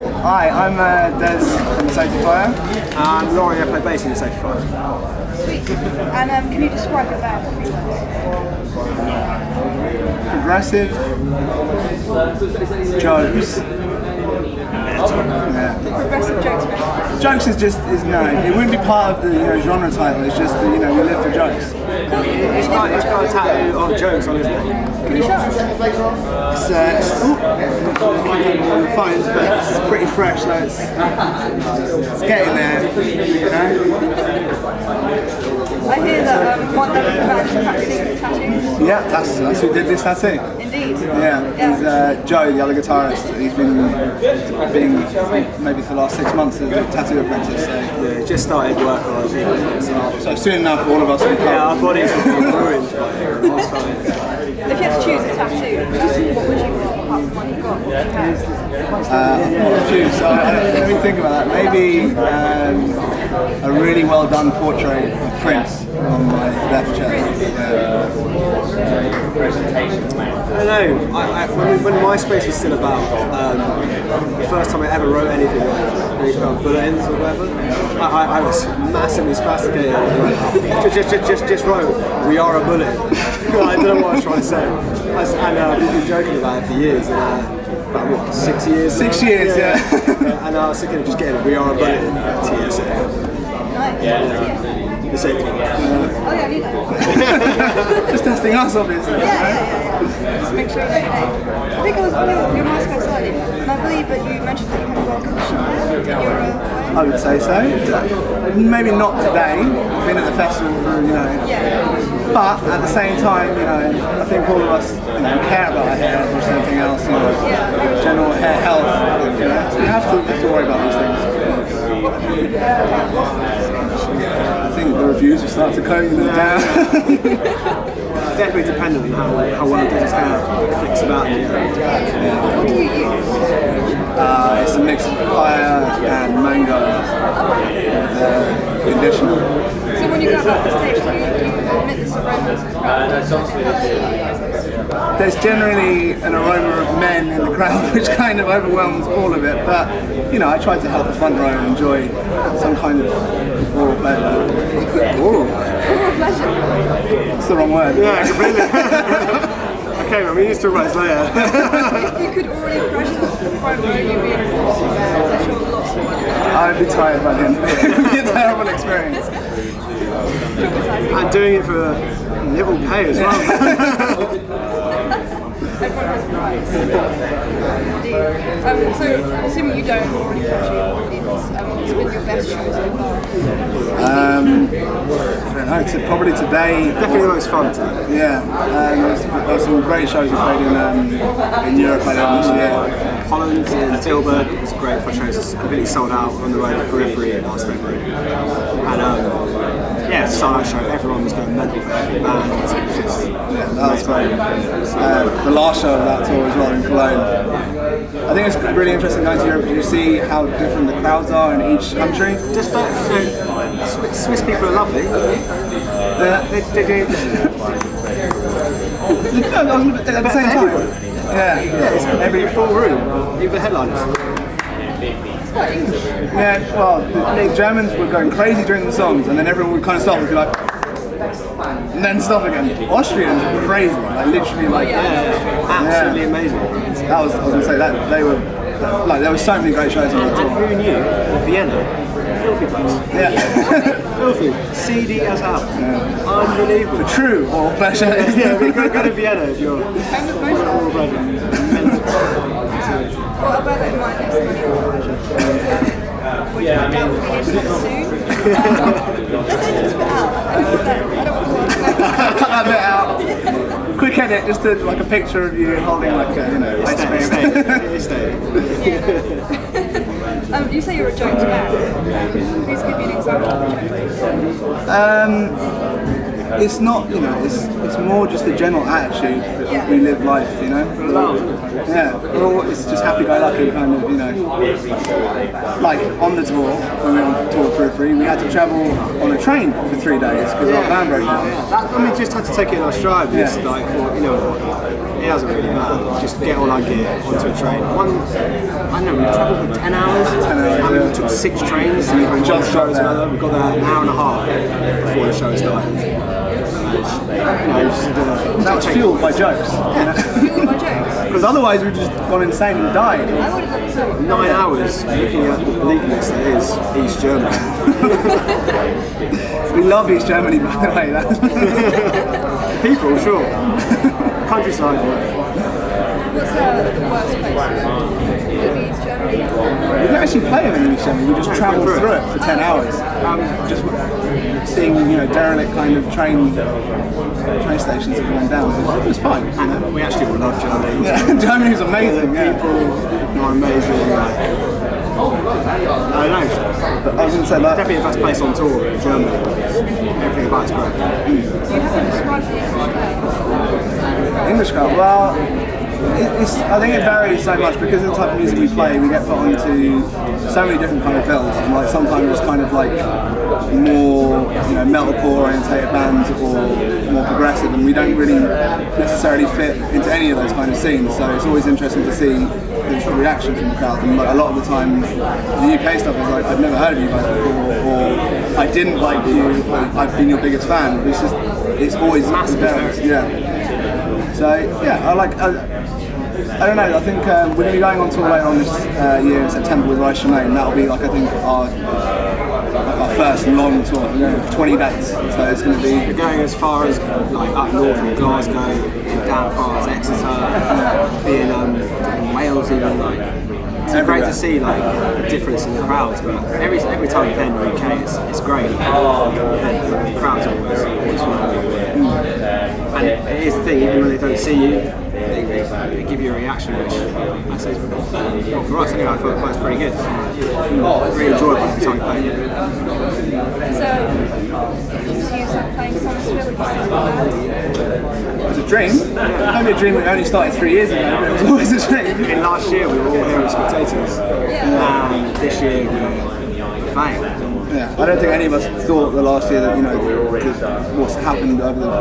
Hi, I'm Des from the Safety Fire. I'm Laurie, I play bass in the Safety Fire. Sweet. And can you describe your band? Progressive jokes. Yeah. Progressive jokes, right? Jokes is no. It wouldn't be part of the genre title. It's just that we live for jokes. He's got a tattoo of jokes on his neck. Can you show us? It's on the phones, but it's pretty fresh. So it's getting there. I hear that one of the bands practicing tattoos. Yeah, that's who did this tattoo. Indeed. Yeah, he's Joe, the other guitarist. He's been maybe for the last 6 months as a tattoo apprentice. So. Yeah, he just started work on it. So soon enough, all of us will be our bodies will be ruined by it. If you had to choose a tattoo, what would you want apart from one you've got? Let me think about that. Maybe a really well done portrait of Prince on my left chest. I don't know, when MySpace was still about, the first time I ever wrote anything like about bulletins or whatever, I was massively spasticated. Just wrote, "We are a bullet." I don't know what I was trying to say. And we've been joking about it for years. About what, 6 years? 6 years, yeah. And I was thinking of just getting "We are a bullet" TSA. The safety. Oh yeah, I knew that. Just testing us, obviously. Yeah. Just make sure you know your name. I think I was on your MySpace side, and I believe that you mentioned that you had a well commissioned band. I would say so. Maybe not today. Been at the festival for but at the same time, I think all of us care about our hair or something else. General hair health. So you have to worry about these things. I think the reviews will start to close them down. Definitely dependent on how well his hair flicks about. What do you use? It's a mix of papaya and mango conditioner. So when you go back to stage, do you emit this aroma to the crowd? There's generally an aroma of men in the crowd which kind of overwhelms all of it, but I try to help the front row enjoy some kind of oral pleasure. Oral pleasure? That's the wrong word. Yeah, completely. Okay, man, we used to write later. If you could already impression the front row, you'd be in a awesome band. I'm sure lots of money. I'd be tired by then. It would be a terrible experience. And doing it for little pay as well. Everyone has rights. Indeed. So, assuming you don't already capture your audience, what's been your best show so far? I don't know, probably today. Definitely the most fun today. Yeah, there's some great shows we played in Europe later this year. Holland in Tilburg was great for shows. It's completely sold out on the road at Periphery last February. And solo show, everyone was going mental for every band. It was just, that was great. The last show of that tour as well in Cologne. I think it's really interesting going to Europe. You see how different the crowds are in each country. Just Swiss people are lovely. They do. At the same time. Yeah, it's every full room. Even the headliners. Yeah, well, the Germans were going crazy during the songs, and then everyone would kind of stop and be like, and then stop again. Austrians were crazy, literally absolutely amazing. I was going to say that there were so many great shows on that tour. And who knew Vienna? Filthy place. Yeah. Filthy. CD as hell. Unbelievable. For true oral pleasure. Yeah, go to Vienna if you're oral pleasure. What about that minus money oral pleasure? Which I doubt will be anytime soon. Let's edit this bit out. I don't want to work. Cut that bit out. Quick edit, just a picture of you holding ice cream. You say you're a jokes man. Please give me an example of a joke. It's not, it's more just the general attitude that we live life, Yeah, it's just happy-go-lucky kind of, Like on the tour, when we were on tour Periphery, we had to travel on a train for 3 days because our van broke down. We just had to take it in our stride. It's like, it doesn't really matter. Just get all our gear onto a train. I don't know, we travelled for 10 hours. 10 hours, and yeah. we took 6 trains from one show to another. We got there an hour and a half before the show started. That was fueled by jokes. Fueled by jokes. Because otherwise we'd just gone insane and died. I would have done so. 9 hours looking at the bleakness that is East Germany. We love East Germany, by the way. People, sure. Countryside. What's the worst place? Maybe East Germany? We didn't actually play in East Germany, we just travelled through it for 10 hours. Just seeing, derelict kind of train stations that went down. It was fine. We actually all love Germany. Yeah, Germany's amazing. Yeah. People are amazing. I don't know. But I was going to say that. Definitely the best place on tour in Germany. Everything about it's great. Do you have to describe the English crowd? English crowd? Well, I think it varies so much because of the type of music we play. We get put onto so many different kind of bills, and like sometimes it's kind of like more metalcore orientated bands or more progressive, and we don't really necessarily fit into any of those kind of scenes. So it's always interesting to see the reaction from the crowd. And like, a lot of the time, the UK stuff is like, I've never heard of you guys before, or I didn't like you, or I've been your biggest fan. It's always massive. Yeah. So yeah, I don't know. I think we're going to be going on tour later on this year in September with Rice Shemaine. That'll be I think our first long tour. 20 dates. So it's going to be. We're going as far as like up north from Glasgow, down as far as Exeter, being in Wales even like. It's great to see like the difference in the crowds, but every time we play in the UK, it's great. The crowds are always phenomenal. And it is the thing, even when they don't see you, they give you a reaction, which I say is well, for us anyway, I thought it's pretty good. Really enjoyable every time we play. So, you see yourself playing Sonisphere with the It was a dream. Maybe a dream that only started 3 years ago, but it was always a dream. I mean, last year we were all here as spectators, and this year we're playing. Yeah, I don't think any of us thought the last year that what's happened over the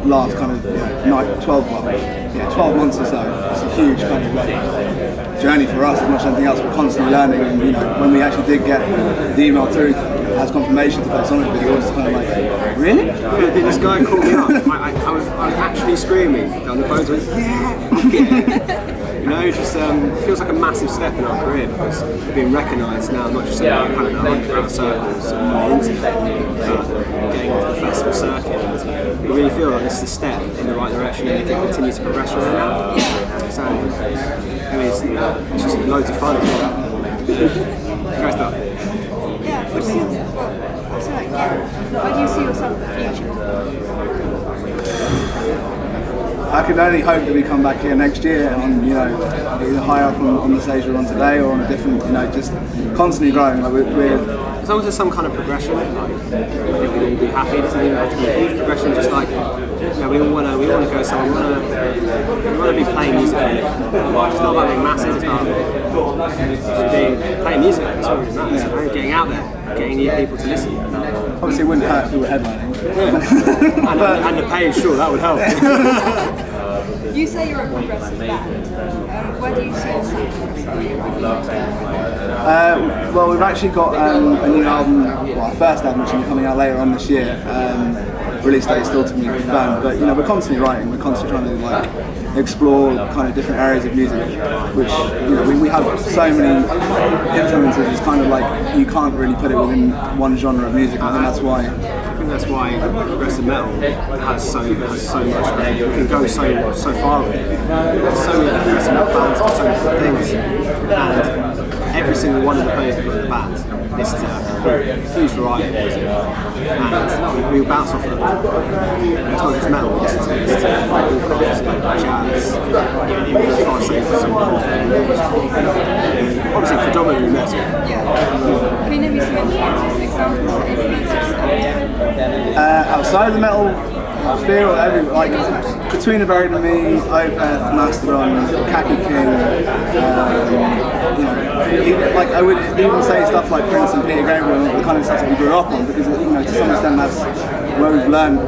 last kind of 12 months or so. It's a huge kind of like journey for us as much as anything else. We're constantly learning, and when we actually did get the email through as confirmation to play Sonic, it was kind of like, really? Yeah, this guy called me up. I was actually screaming down the phone. I was yeah. It just feels like a massive step in our career because we're being recognised now, not just in kind of the underground circles, but getting off the festival circuit. And we really feel like this is a step in the right direction and we can continue to progress from now. So, I mean, it's just loads of fun. Great stuff. Yeah, where do you see yourself in the future? I can only hope that we come back here next year on, either higher up on the stage we're on today or on a different, just constantly growing. Like we're as long as there's some kind of progression, like we'll be happy. It doesn't even have to be a huge progression. Just like we all want to go somewhere. We want to be playing music. It's not about being massive. It's about playing music. That's what it matters. And getting out there, getting new people to listen. Obviously, it wouldn't hurt if we were headlining. Yeah. and the pay, sure, that would help. You say you're a progressive band. Where do you see yourself? Well, we've actually got a new album, our first album, which will be coming out later on this year. Release date is still to be confirmed, but we're constantly writing. We're constantly trying to explore kind of different areas of music, which we have so many influences. It's kind of like you can't really put it within one genre of music. I think that's why progressive metal has so much. You can go so far with it. There's so many progressive metal bands, so many things, and every single one of the players in the band listen to a huge variety of music, and we bounce off of it. It's not just metal, we listen to all kinds, like jazz, even as far as saying some pop, obviously predominantly metal. Yeah. Can you name me some examples that influence yourself? Outside of the metal sphere, like between the Buried and Me, Opeth, Mastodon, Khaki King, like I would even say stuff like Prince and Peter Gabriel, the kind of stuff that we grew up on, because to some extent that's where we've learned.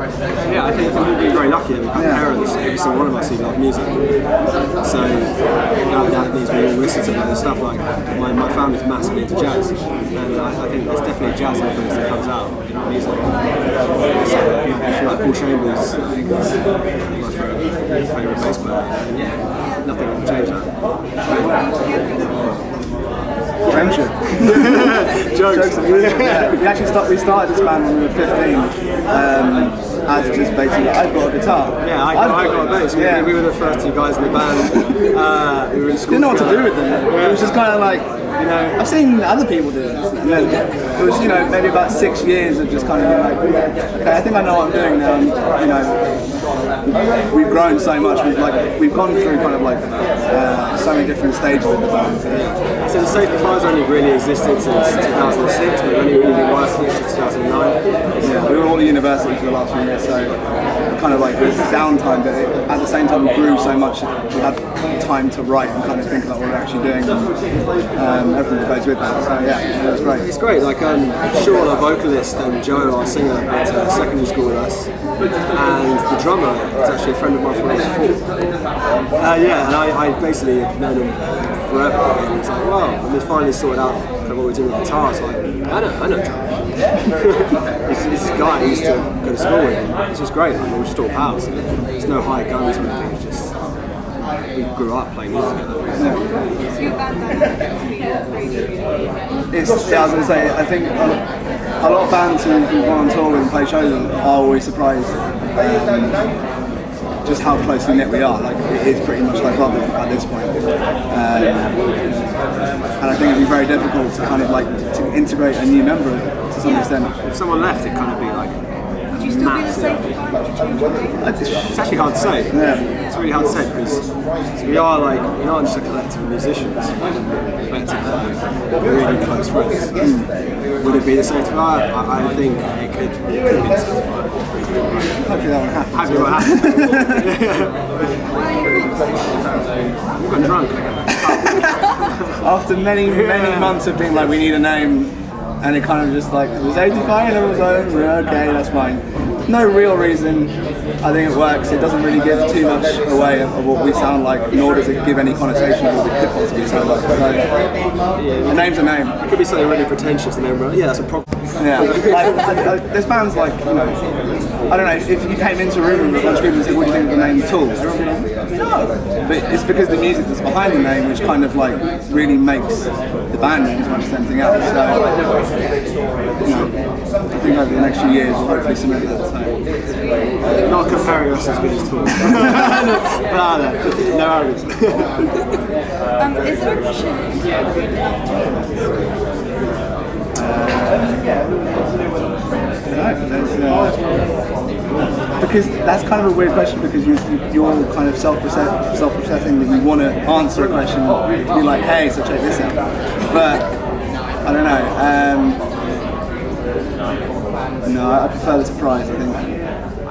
Yeah, I think we've been very lucky. We've had parents, every single one of us who love music. So that means we all listen to other stuff. Like my family's massively into jazz, and I think there's definitely a jazz influence that comes out in our music. So, like Paul Chambers, I think is my favourite bass player. And nothing will change that. Friendship. Jokes. Yeah. We started this band when we were 15. As just basically, I've got a guitar. Yeah, I got a bass. Yeah. We were the first two guys in the band. We were in school. Didn't know what to together. do with them. It was just kind of like, you know, I've seen other people do this. And then it was, you know, maybe about 6 years of just kind of being like, okay, I think I know what I'm doing now. And, you know, we've grown so much. We've gone through kind of like so many different stages of the band. So the Safety Fire's only really existed since 2006, but we've only really been working since 2009. Yeah, we were all at university for the last few years, so kind of like this downtime, but at the same time we grew so much, we had time to write and kind of think about what we're actually doing, and everything that goes with that. So yeah, it was great. It's great. Like Sean, our vocalist, and Joe, our singer, went to secondary school with us, and the drummer is actually a friend of mine from when I was 4. Yeah, and I basically had known him forever, and it's like, wow, and we finally sorted out kind of what we're doing with guitars. Like, I know drums. It's this guy I used to go to school with, and it's just great. Like, we're just all pals. And there's no high guns or anything. It's just we grew up playing music together. It's, yeah, I was going to say, I think a lot of bands who've gone on tour and play shows are always surprised just how closely knit we are. Like, it is pretty much like love at this point. And I think it'd be very difficult to kind of like to integrate a new member to some extent. If someone left, it'd kind of be like Would you still be the Safety Fire? Would you change your name? it's actually hard to say. Yeah. It's really hard to say because we aren't just a collective of musicians. We're a collective of really close friends. Would it be the Safety Fire? I think it could be the Safety Fire. Hopefully that won't happen. Happy what happened. I'm drunk. After many months of being like, we need a name, and it kind of just like, it was 85 and everyone was like, okay, that's fine. No real reason. I think it works. It doesn't really give too much away of what we sound like, nor does it give any connotation of what we could possibly sound like. So, the name's a name. It could be something really pretentious and then, yeah, that's a problem. Yeah, like, there's bands like, you know, I don't know, if you came into a room with a bunch of people and said, what do you think of the name Tool? Everyone would be like, no. But it's because the music that's behind the name which kind of like really makes the band name as much as anything else. So, you know, I think over the next few years we'll hopefully cement that. So. Not comparing us as good as Tool. No arrogance. Is there a question? Because that's kind of a weird question, because you're kind of self-processing that you want to answer a question to be like, hey, so check this out. But I don't know. No, I prefer the surprise. I think.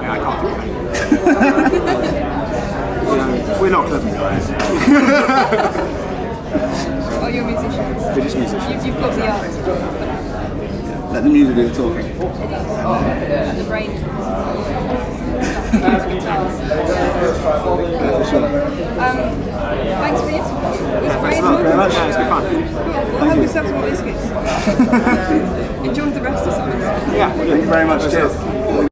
I can't do that. We're not clever guys. Oh, you're musicians. We're just musicians. You've got the art. Let the music do the talking. And the brain. Yeah, for sure. Thanks for the interview. It was great. Thanks very much. Yeah, it's been fun. We'll have yourself some more biscuits. Enjoy the rest of summer. Yeah, Thank you very much. Cheers.